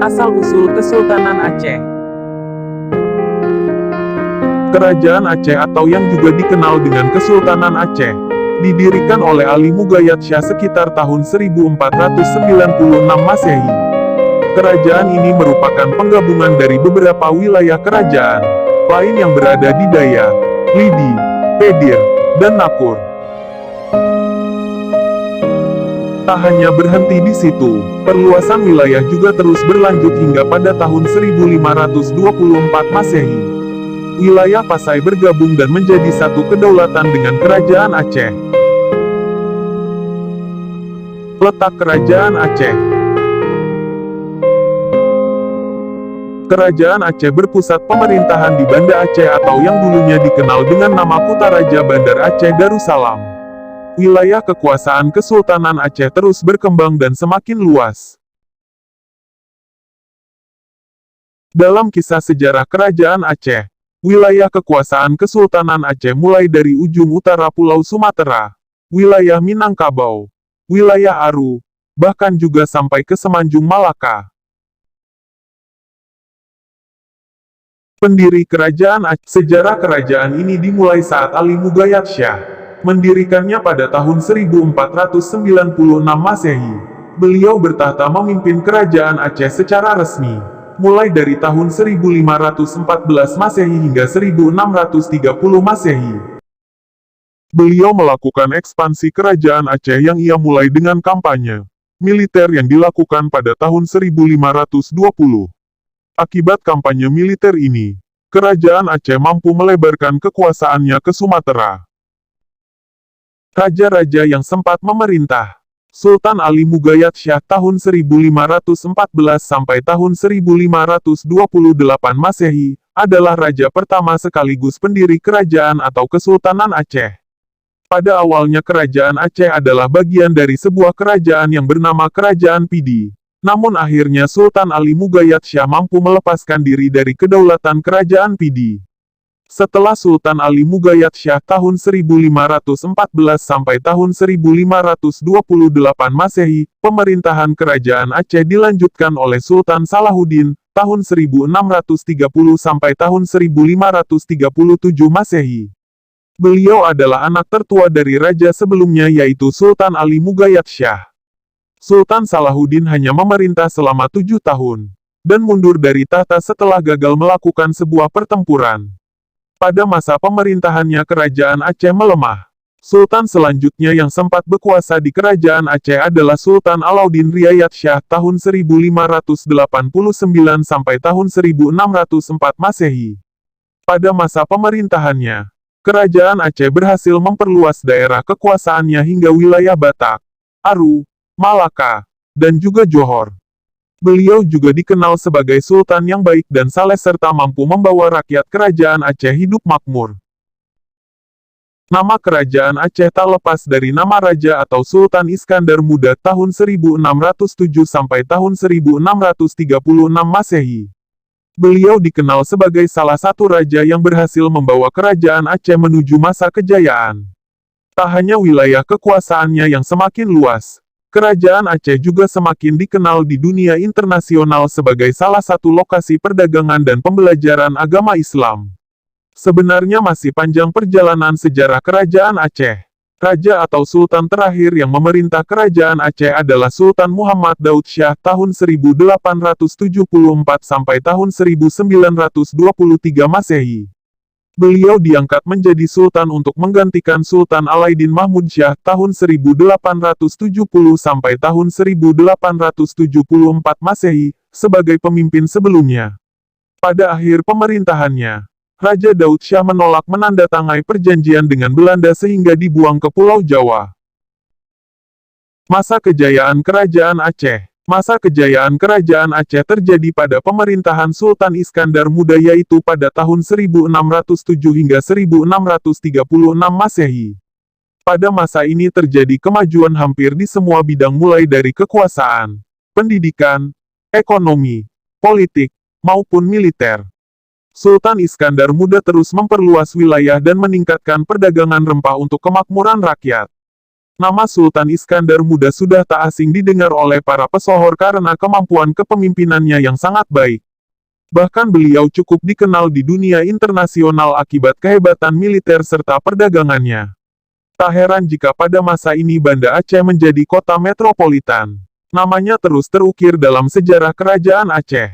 Asal-usul Kesultanan Aceh. Kerajaan Aceh atau yang juga dikenal dengan Kesultanan Aceh, didirikan oleh Ali Mughayat Shah sekitar tahun 1496 Masehi. Kerajaan ini merupakan penggabungan dari beberapa wilayah kerajaan lain yang berada di Dayak, Lidi, Pedir, dan Nakur. Tak hanya berhenti di situ, perluasan wilayah juga terus berlanjut hingga pada tahun 1524 Masehi. Wilayah Pasai bergabung dan menjadi satu kedaulatan dengan Kerajaan Aceh. Letak Kerajaan Aceh. Kerajaan Aceh berpusat pemerintahan di Banda Aceh atau yang dulunya dikenal dengan nama Kutaraja Bandar Aceh Darussalam. Wilayah kekuasaan Kesultanan Aceh terus berkembang dan semakin luas. Dalam kisah sejarah Kerajaan Aceh, wilayah kekuasaan Kesultanan Aceh mulai dari ujung utara Pulau Sumatera, wilayah Minangkabau, wilayah Aru, bahkan juga sampai ke Semenanjung Malaka. Pendiri Kerajaan Aceh. Sejarah kerajaan ini dimulai saat Ali Mughayat Shah mendirikannya pada tahun 1496 Masehi. Beliau bertahta memimpin Kerajaan Aceh secara resmi, mulai dari tahun 1514 Masehi hingga 1630 Masehi. Beliau melakukan ekspansi Kerajaan Aceh yang ia mulai dengan kampanye militer yang dilakukan pada tahun 1520. Akibat kampanye militer ini, Kerajaan Aceh mampu melebarkan kekuasaannya ke Sumatera. Raja-raja yang sempat memerintah. Sultan Ali Mughayat Shah tahun 1514 sampai tahun 1528 Masehi, adalah raja pertama sekaligus pendiri kerajaan atau Kesultanan Aceh. Pada awalnya Kerajaan Aceh adalah bagian dari sebuah kerajaan yang bernama Kerajaan Pidi. Namun akhirnya Sultan Ali Mughayat Shah mampu melepaskan diri dari kedaulatan Kerajaan Pidi. Setelah Sultan Ali Mughayat Shah tahun 1514 sampai tahun 1528 Masehi, pemerintahan Kerajaan Aceh dilanjutkan oleh Sultan Salahuddin, tahun 1630 sampai tahun 1537 Masehi. Beliau adalah anak tertua dari raja sebelumnya yaitu Sultan Ali Mughayat Shah. Sultan Salahuddin hanya memerintah selama 7 tahun, dan mundur dari tahta setelah gagal melakukan sebuah pertempuran. Pada masa pemerintahannya Kerajaan Aceh melemah. Sultan selanjutnya yang sempat berkuasa di Kerajaan Aceh adalah Sultan Alauddin Riayat Shah tahun 1589 sampai tahun 1604 Masehi. Pada masa pemerintahannya, Kerajaan Aceh berhasil memperluas daerah kekuasaannya hingga wilayah Batak, Aru, Malaka, dan juga Johor. Beliau juga dikenal sebagai sultan yang baik dan saleh serta mampu membawa rakyat Kerajaan Aceh hidup makmur. Nama Kerajaan Aceh tak lepas dari nama raja atau Sultan Iskandar Muda tahun 1607 sampai tahun 1636 Masehi. Beliau dikenal sebagai salah satu raja yang berhasil membawa Kerajaan Aceh menuju masa kejayaan. Tak hanya wilayah kekuasaannya yang semakin luas, Kerajaan Aceh juga semakin dikenal di dunia internasional sebagai salah satu lokasi perdagangan dan pembelajaran agama Islam. Sebenarnya masih panjang perjalanan sejarah Kerajaan Aceh. Raja atau Sultan terakhir yang memerintah Kerajaan Aceh adalah Sultan Muhammad Daud Shah tahun 1874 sampai tahun 1923 Masehi. Beliau diangkat menjadi sultan untuk menggantikan Sultan Alauddin Mahmud Shah tahun 1870 sampai tahun 1874 Masehi, sebagai pemimpin sebelumnya. Pada akhir pemerintahannya, Raja Daud Shah menolak menandatangani perjanjian dengan Belanda sehingga dibuang ke Pulau Jawa. Masa kejayaan Kerajaan Aceh. Masa kejayaan Kerajaan Aceh terjadi pada pemerintahan Sultan Iskandar Muda yaitu pada tahun 1607 hingga 1636 Masehi. Pada masa ini terjadi kemajuan hampir di semua bidang mulai dari kekuasaan, pendidikan, ekonomi, politik, maupun militer. Sultan Iskandar Muda terus memperluas wilayah dan meningkatkan perdagangan rempah untuk kemakmuran rakyat. Nama Sultan Iskandar Muda sudah tak asing didengar oleh para pesohor karena kemampuan kepemimpinannya yang sangat baik. Bahkan beliau cukup dikenal di dunia internasional akibat kehebatan militer serta perdagangannya. Tak heran jika pada masa ini Banda Aceh menjadi kota metropolitan. Namanya terus terukir dalam sejarah kerajaan Aceh.